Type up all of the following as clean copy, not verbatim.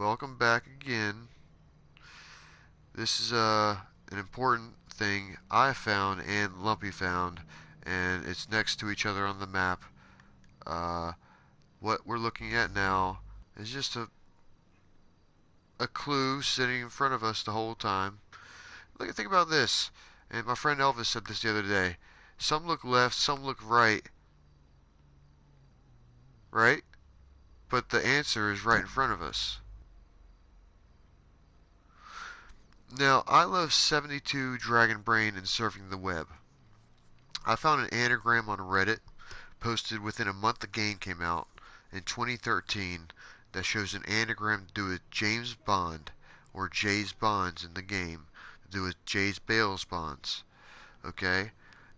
welcome back again. This is an important thing I found and Lumpy found, and it's next to each other on the map. Uh, what we're looking at now is just a clue sitting in front of us the whole time. Think about this, and my friend Elvis said this the other day. Some look left, some look right, right? But the answer is right in front of us. Now, I love 72 Dragonbrain and surfing the web. I found an anagram on Reddit posted within a month the game came out in 2013 that shows an anagram to do with James Bond or Jay's Bonds in the game to do with Jay's Bale's Bonds. Okay?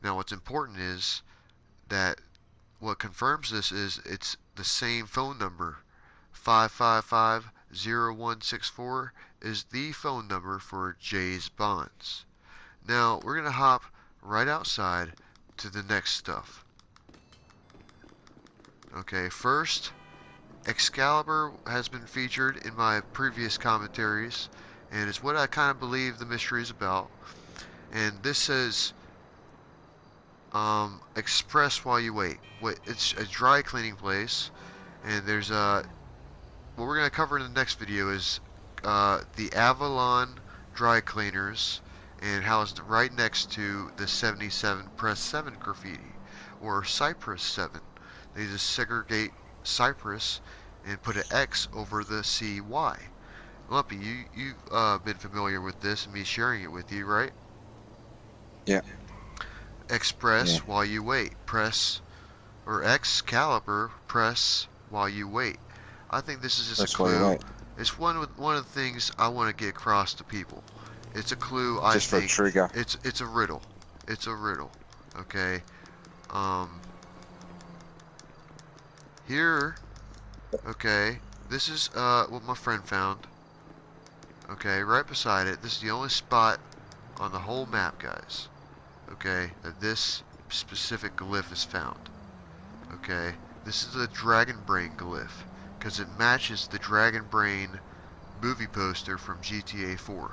Now what's important is that what confirms this is it's the same phone number. 555-0164 is the phone number for Jay's Bonds. Now we're going to hop right outside to the next stuff. Okay, first, Excalibur has been featured in my previous commentaries, and it's what I kind of believe the mystery is about. And this says, express while you wait. It's a dry cleaning place, and there's what we're going to cover in the next video is the Avalon dry cleaners and how it's right next to the 77 Press 7 graffiti, or Cypress 7. They just segregate Cypress and put an X over the CY. Lumpy, you've been familiar with this and me sharing it with you, right? Yeah. Express Yeah. while you wait. Press, or Excalibur, press while you wait. I think this is just a That's why you clue. wait. It's one of the things I want to get across to people. It's a clue. I Just for a think trigger. it's a riddle. It's a riddle. Okay. Um. Here. Okay. This is what my friend found. Okay, right beside it. This is the only spot on the whole map, guys. Okay, that this specific glyph is found. Okay, this is a Dragonbrain glyph because it matches the Dragonbrain movie poster from GTA 4.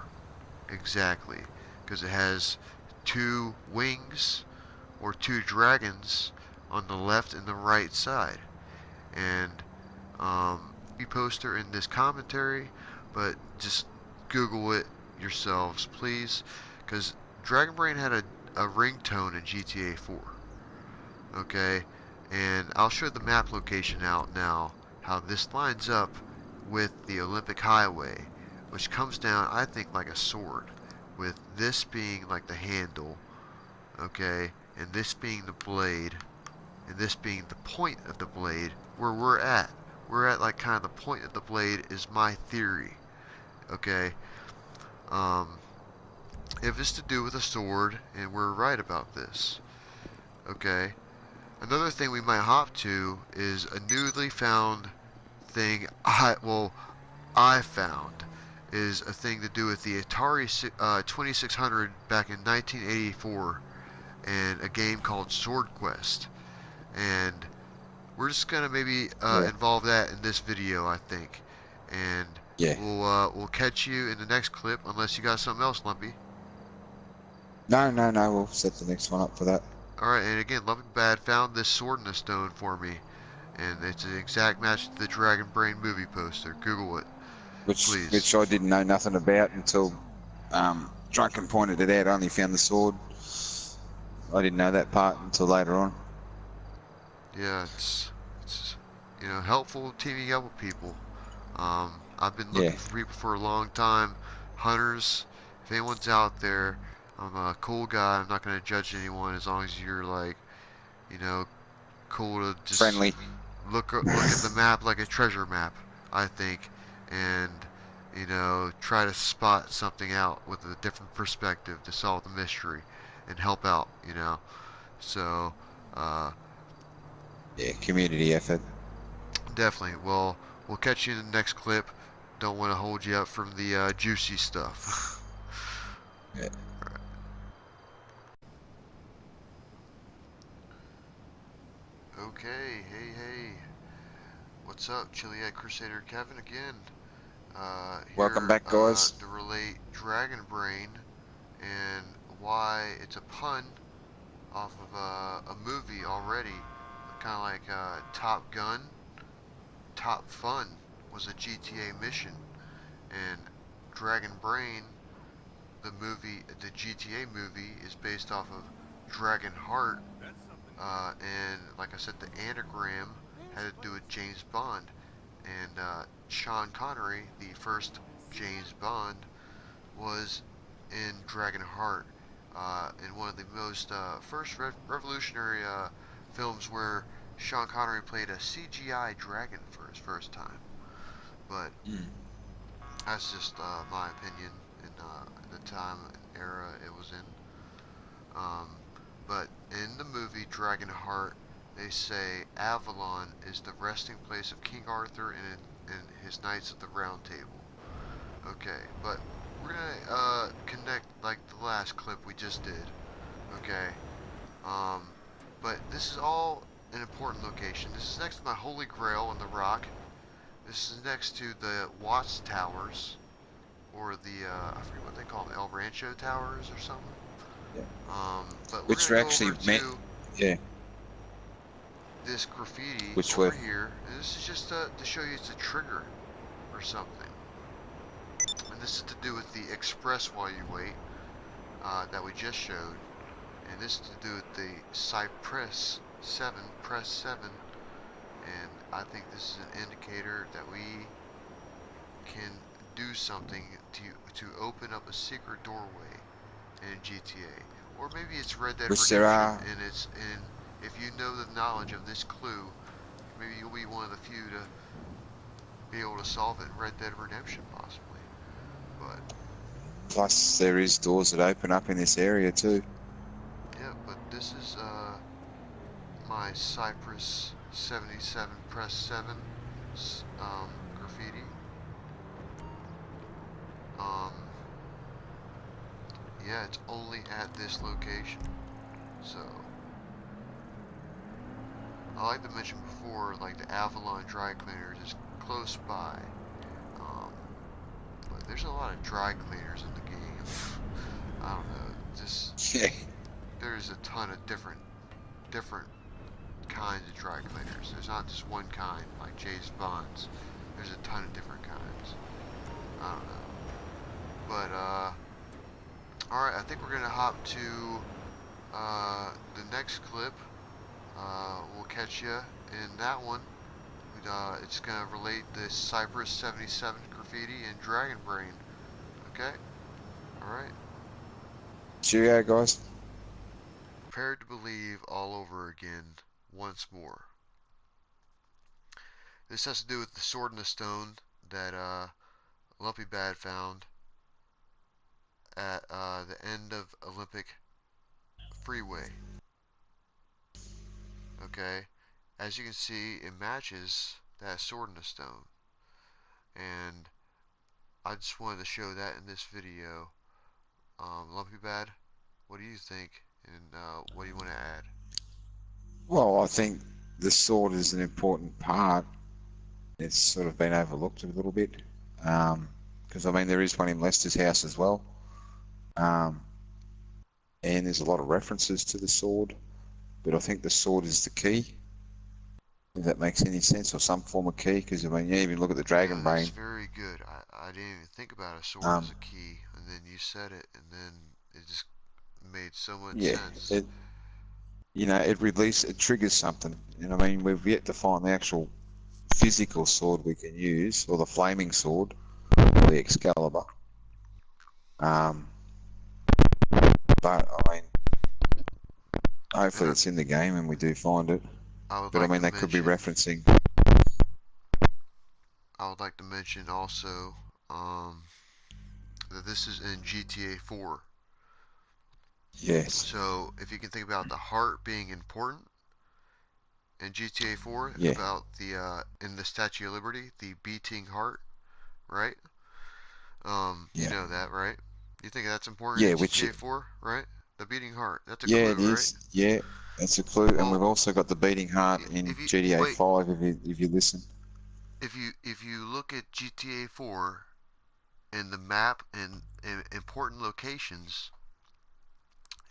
Exactly, because it has two wings or two dragons on the left and the right side. And movie poster in this commentary, but just Google it yourselves, please, because Dragonbrain had a ringtone in GTA 4. Okay, and I'll show the map location out now, how this lines up with the Olympic Highway, which comes down, I think, like a sword, with this being like the handle, okay, and this being the blade, and this being the point of the blade, where we're at. We're at like kind of the point of the blade is my theory, okay. Um, if it's to do with a sword, and we're right about this, okay. Another thing we might hop to is a newly found thing. I found is a thing to do with the Atari 2600 back in 1984, and a game called Swordquest. And we're just gonna maybe Yeah. involve that in this video, I think. And Yeah. we'll catch you in the next clip, unless you got something else, Lumpy. No. We'll set the next one up for that. All right, and again, Lumpy Bad found this sword in a stone for me, and it's an exact match to the Dragonbrain movie poster. Google it, please. Which I didn't know nothing about until Drunken pointed it out. I only found the sword. I didn't know that part until later on. Yeah, it's helpful teaming up with people. I've been Yeah. looking for people for a long time. Hunters, if anyone's out there, I'm a cool guy. I'm not gonna judge anyone as long as you're like, you know, cool to just Friendly. look at the map like a treasure map, I think, and try to spot something out with a different perspective to solve the mystery and help out. So uh, Yeah. Community effort. definitely. Well, we'll catch you in the next clip. Don't want to hold you up from the juicy stuff. Yeah. Okay, hey. What's up, Chiliad Crusader Kevin again? Welcome here back, guys. to relate Dragonbrain and why it's a pun off of a movie already, kind of like Top Gun. Top Fun was a GTA mission, and Dragonbrain, the GTA movie, is based off of Dragon Heart, and like I said, the anagram had to do with James Bond, and Sean Connery, the first James Bond, was in Dragon Heart, in one of the most first revolutionary films where Sean Connery played a CGI dragon for his first time. But that's just my opinion in the time and era it was in. But in the movie Dragonheart, they say Avalon is the resting place of King Arthur and his Knights of the Round Table. Okay, but we're gonna connect like the last clip we just did. Okay, but this is all an important location. This is next to my Holy Grail on the rock. This is next to the Watts Towers, or the I forget what they call them, El Rancho Towers or something. Yeah. But we're Which gonna were go actually over meant, to yeah, this graffiti which over were, here, and this is just to show you it's a trigger or something. And this is to do with the express while you wait that we just showed, and this is to do with the Cypress 7, press 7, and I think this is an indicator that we can do something to open up a secret doorway in GTA. Or maybe it's Red Dead which there Redemption, are, and if you know the knowledge of this clue, maybe you'll be one of the few to be able to solve it in Red Dead Redemption, possibly. But plus there is doors that open up in this area too. yeah, but this is my Cypress 77 press 7 graffiti. Yeah, it's only at this location. So I like to mention before, like the Avalon dry cleaners is close by. But there's a lot of dry cleaners in the game. I don't know. Yeah. There's a ton of different kinds of dry cleaners. There's not just one kind like James Bond's. There's a ton of different kinds. I don't know. But alright, I think we're gonna hop to the next clip. We'll catch you in that one. It's gonna relate this Cypress 77 graffiti and Dragonbrain. Okay? Alright. Cheerio, guys. Prepared to believe all over again once more. This has to do with the sword and the stone that Lumpy Bad found at the end of Olympic Freeway. Okay? As you can see, it matches that sword and the stone. And I just wanted to show that in this video. Lumpy Bad, what do you think? And what do you want to add? Well, I think the sword is an important part. It's sort of been overlooked a little bit. Because, I mean, there is one in Lester's house as well. And there's a lot of references to the sword. But I think the sword is the key, if that makes any sense, or some form of key. Because, I mean, you even look at the Yeah, that's Dragonbrain. very good. I didn't even think about a sword as a key, and then you said it, and then it just made so much Yeah, sense. it, you know, it triggers something. And I mean, we've yet to find the actual physical sword we can use, or the flaming sword, or the Excalibur. But I mean, hopefully it's in the game and we do find it. But I mean, they could be referencing. I would like to mention also that this is in GTA 4. Yes. So if you can think about the heart being important in GTA 4, Yeah. about the in the Statue of Liberty, the beating heart, right? You know that, right? You think that's important in GTA 4, right? The beating heart. That's a clue, it is. right? Yeah, that's a clue. And we've also got the beating heart in GTA 5. If you listen. if you look at GTA 4 and the map and important locations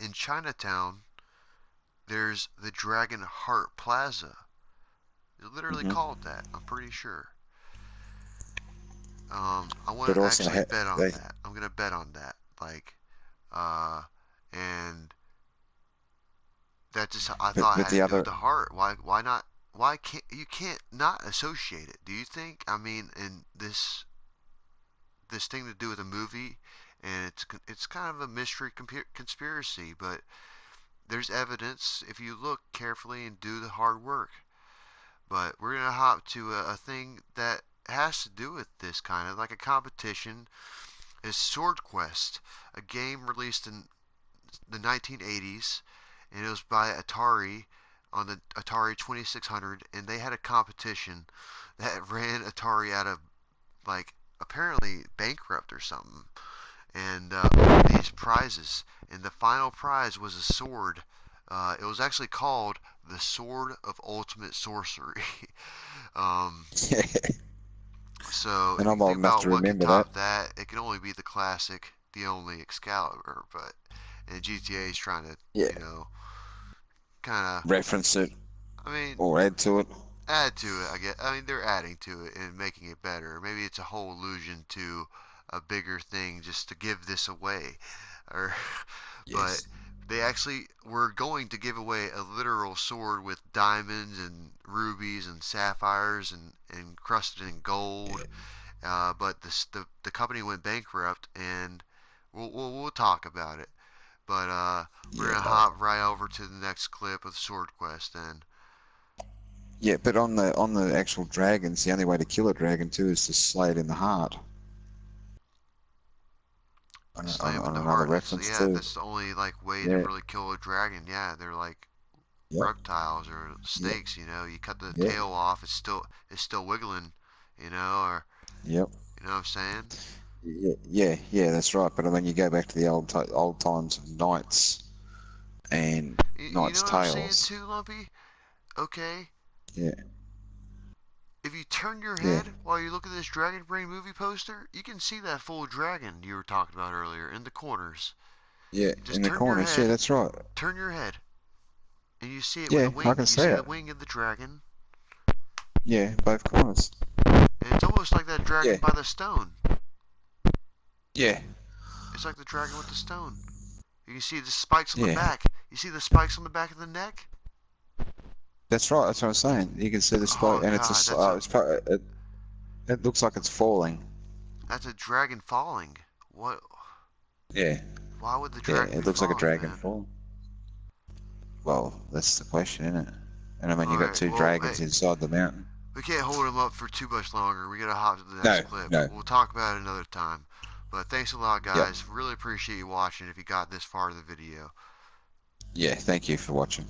in Chinatown, there's the Dragon Heart Plaza. It's literally Hmm. called that. I'm pretty sure. I want But to also, actually bet on they, that. I'm gonna bet on that. Like, uh, and that just I thought but had to the do with other, the heart. Why not? Why can't you can't not associate it? Do you think? I mean, in this thing to do with a movie, and it's kind of a mystery conspiracy, but there's evidence if you look carefully and do the hard work. But we're gonna hop to a thing that has to do with this kind of like a competition is Swordquest, a game released in the 1980s, and it was by Atari on the Atari 2600, and they had a competition that ran Atari out of like apparently bankrupt or something, and all these prizes, and the final prize was a sword. It was actually called the Sword of Ultimate Sorcery. um, so and if you I'm old think enough about to what could remember that. top that, it can only be the classic, the only Excalibur. But and GTA is trying to, Yeah, you know, kind of, reference it I mean, or add to it. add to it. I guess. I mean, they're adding to it and making it better. Maybe it's a whole allusion to a bigger thing, just to give this away, or, but Yes. they actually were going to give away a literal sword with diamonds and rubies and sapphires and encrusted in gold. Yeah. But the company went bankrupt, and we'll talk about it. But we're Yeah. gonna hop right over to the next clip of Swordquest. And Yeah, but on the actual dragons, the only way to kill a dragon too is to slay it in the heart. slam him in On the another heart. reference Yeah, too. that's the only like way to Yeah. really kill a dragon. Yeah, they're like Yep. reptiles or Yep. snakes. You know, you cut the Yep. tail off, it's still wiggling. You know, or Yep. you know what I'm saying? Yeah. Yeah. Yeah. That's right. But when you go back to the old times of knights and You know knights' what I'm saying tales. too, Lumpy? Okay, Yeah. if you turn your Yeah. head while you look at this Dragonbrain movie poster, you can see that full dragon you were talking about earlier in the corners. Yeah. Just In the corners. Yeah. That's right. turn your head, and you see it with the Yeah. I wing. can You see see the it. wing of the dragon, Yeah. Both corners. and it's almost like that Yeah. dragon by the stone. Yeah. It's like the dragon with the stone. You can see the spikes on the Yeah. back. You see the spikes on the back of the neck? That's right. That's what I'm saying. You can see the spike, Oh and god, that's a it looks like it's falling. that's a dragon falling. What? Yeah. Why would the Yeah. dragon It be looks like a falling, dragon man? falling. Well, that's the question, isn't it? And I mean, you got Alright, two well, hey, dragons inside the mountain. we can't hold him up for too much longer. We gotta hop to the next No, clip. no. We'll talk about it another time. But thanks a lot, Yep. guys. Really appreciate you watching if you got this far of the video. Yeah. Thank you for watching.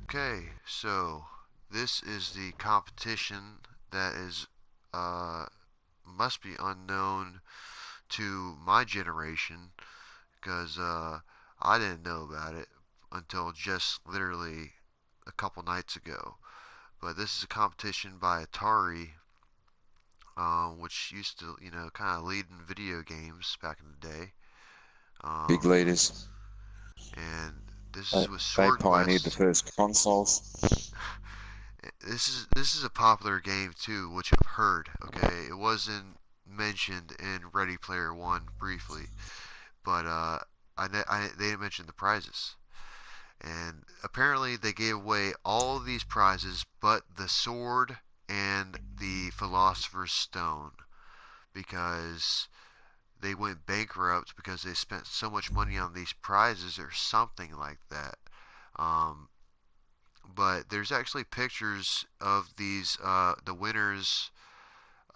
Okay, so this is the competition that is uh must be unknown to my generation because I didn't know about it until just literally a couple nights ago. But this is a competition by Atari, which used to, kind of lead in video games back in the day. Big Um, leaders. and this is with They pioneered the Swordquest. first consoles. This is a popular game too, which I've heard. Okay, it wasn't mentioned in Ready Player One briefly, but they didn't mention the prizes. And apparently they gave away all of these prizes but the sword and the Philosopher's Stone because they went bankrupt because they spent so much money on these prizes or something like that. Um, but there's actually pictures of these the winners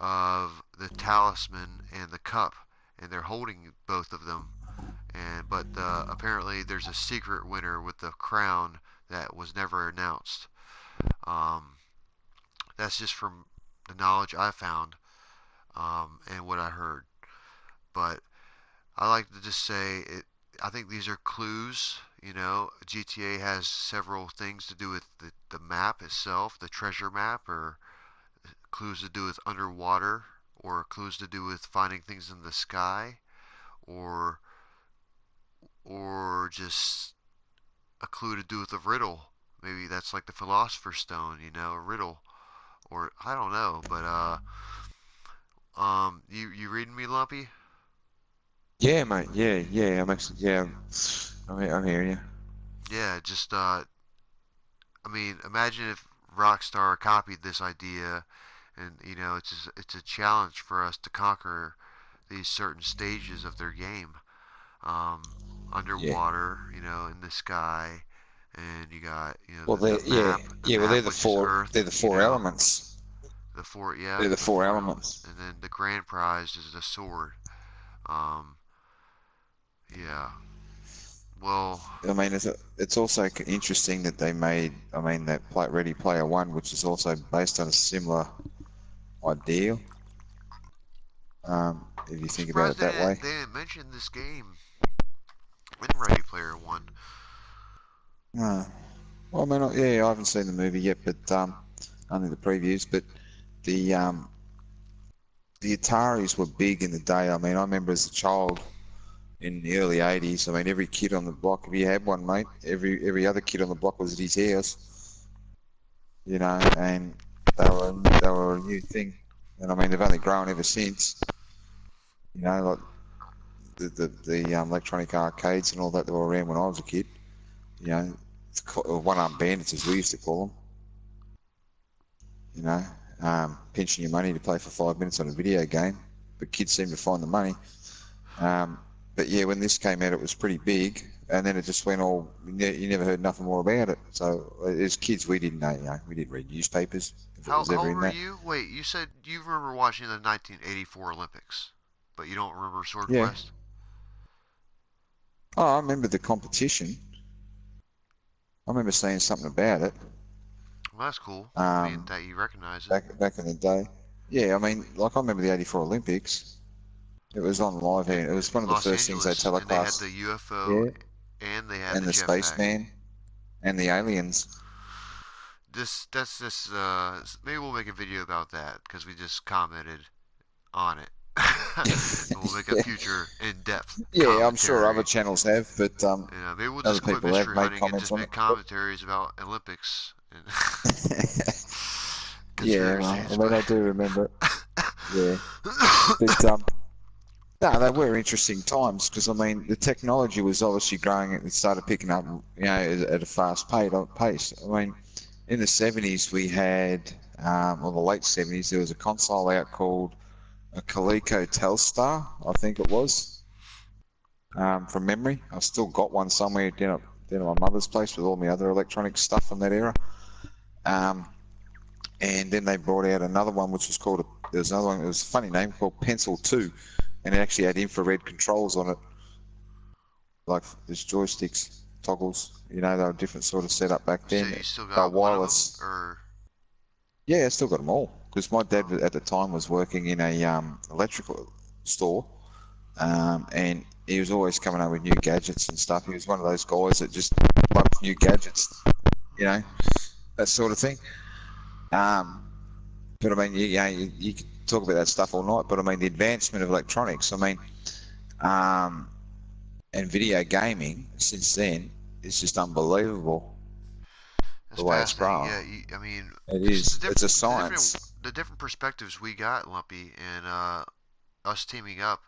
of the talisman and the cup, and they're holding both of them. And but apparently there's a secret winner with the crown that was never announced. Um, that's just from the knowledge I found and what I heard. But I like to just say it. I think these are clues. GTA has several things to do with the map itself, the treasure map, or clues to do with underwater, or clues to do with finding things in the sky, or just a clue to do with a riddle. Maybe that's like the Philosopher's Stone, a riddle, or I don't know. But you reading me, Lumpy? Yeah, mate. Yeah, yeah. I'm actually, yeah. I'm hearing you. Yeah, just I mean, imagine if Rockstar copied this idea, and it's a challenge for us to conquer these certain stages of their game. Um, Yeah. Underwater, in the sky, and you got Well, the map, Well, which is they're Earth, the four elements. the four, yeah, They're the the four four elements, elements. and then the grand prize is the sword. Um, yeah. Well, I mean, it's also interesting that they made, I mean, that Ready Player One, which is also based on a similar ideal, if you I'm think about surprised it that way. they didn't mention this game in Ready Player One. Uh, well, I mean, yeah, I haven't seen the movie yet, but only the previews. But the um, the Ataris were big in the day. I mean, I remember as a child in the early '80s. I mean, every kid on the block, if you had one, mate, every other kid on the block was at his house. And they were a new thing. And I mean, they've only grown ever since. Like the electronic arcades and all that were around when I was a kid. It's one-armed bandits as we used to call them. You know, pinching your money to play for 5 minutes on a video game, but kids seem to find the money. But yeah, when this came out, it was pretty big, and then it just went all. You never heard nothing more about it. So as kids, we didn't know. We didn't read newspapers if it was How ever old in were that. you? Wait, you said you remember watching the 1984 Olympics, but you don't remember Yeah. Swordquest? Oh, I remember the competition. I remember seeing something about it. Well, that's cool. I mean, Um, that you recognize it. back in the day. Yeah, I mean, like I remember the '84 Olympics. It was on live here. It was one In of the Los first things they Angeles, and they had telecast. the UFO Yeah, and they had and the the jetpack. spaceman and the aliens. That's just maybe we'll make a video about that because we just commented on it. And we'll make a Yeah, future in-depth yeah, I'm sure other commentary. channels have, but Maybe we'll other just quit people have mystery made hunting and comments just on it. make commentaries about Olympics and Yeah, well, I conspiracies. mean, I do remember it. Yeah, but no, they were interesting times because I mean, the technology was obviously growing. It started picking up, at a fast pace. I mean, in the '70s, we had, or the late '70s, there was a console out called a Coleco Telstar, I think it was, from memory. I've still got one somewhere down at my mother's place with all my other electronic stuff from that era. Um, and then they brought out another one, which was called, there's another one, it was a funny name called Pencil 2, and it actually had infrared controls on it, like there's joysticks, toggles. They were different sort of setup back So then. you still They were got one of them, wireless. or Yeah, I still got them all because my dad oh, at the time was working in a electrical store, and he was always coming up with new gadgets and stuff. He was one of those guys that just loves new gadgets, you know, that sort of thing. Um, but I mean, you can talk about that stuff all night. But I mean, the advancement of electronics. I mean, um, and video gaming since then is just unbelievable that's the way it's fascinating. grown. Yeah, I mean, It just is. It's a science. the different perspectives we got, Lumpy, and us teaming up.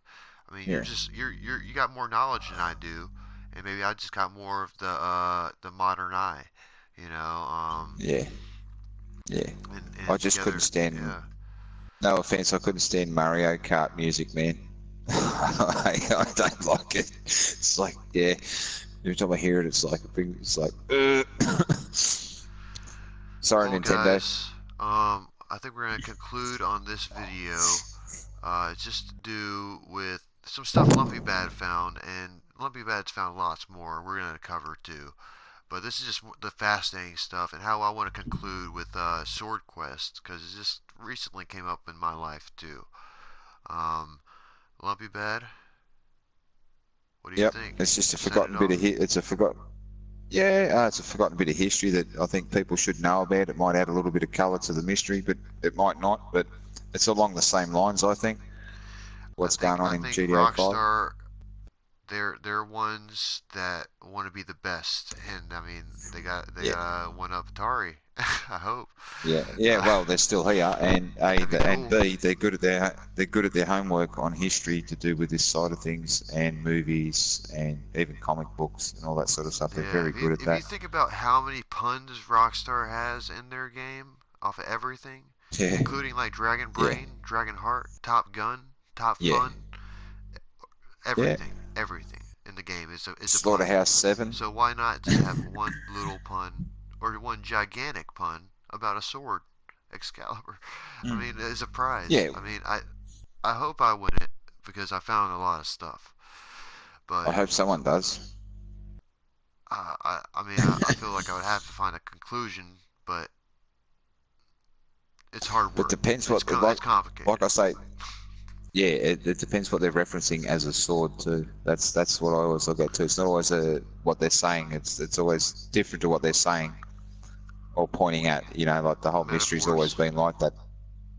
I mean, Yeah. you got more knowledge than I do, and maybe I just got more of the modern eye, you know. Yeah. Yeah. I And just couldn't together, stand. yeah. No offense, I couldn't stand Mario Kart music, man. I don't like it. It's like, yeah, every time I hear it, it's like it's like. Sorry, Well, Nintendo. guys, I think we're gonna conclude on this video. It's just to do with some stuff Lumpy Bad found, and Lumpy Bad's found lots more. We're gonna cover too. But this is just the fascinating stuff, and how I want to conclude with Sword Quest, because it just recently came up in my life too. Um, Lumpy Bad, what do you Yep, think? it's just a Set it forgotten bit of off. hit. It's a forgotten. Yeah, it's a forgotten bit of history that I think people should know about. It might add a little bit of colour to the mystery, but it might not. But it's along the same lines, I think. What's going on I in think GTA 5? Rockstar, they're ones that want to be the best, and I mean they Yeah, got one up Atari. I hope. yeah. Uh, Well, they're still here, and that'd be And cool. B, they're good at their homework on history to do with this side of things, and movies, and even comic books and all that sort of stuff. They're Yeah, very good at if you that. think about how many puns Rockstar has in their game off of everything, Yeah, including like yeah, Dragonbrain, Dragonheart, Top Gun, Top yeah, Fun, yeah. everything in the game is a pun. Slaughterhouse 7. So why not just have one little pun or one gigantic pun about a sword, Excalibur? I Mm. mean, as a prize. Yeah, I mean, I hope I win it because I found a lot of stuff. I But hope someone does. I mean, I feel like I would have to find a conclusion, but it's hard But work. depends what the It's like complicated. I say. Yeah, it depends what they're referencing as a sword too. That's what I always look at too. It's not always what they're saying. It's always different to what they're saying or pointing at. You know, like the whole mystery's always Metaphors. been like that.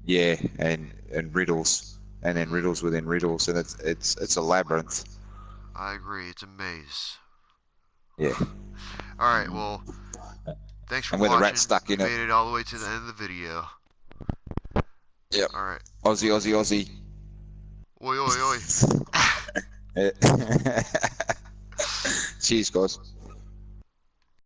Yeah, and riddles, and then Hmm. riddles within riddles, and it's a labyrinth. I agree. It's a maze. Yeah, All right. Well, thanks for and with a rat watching. stuck You in it. made it all the way to the end of the video. Yep. All right. Aussie, Aussie, Oi, oi, oi. Aussie. Cheers, guys.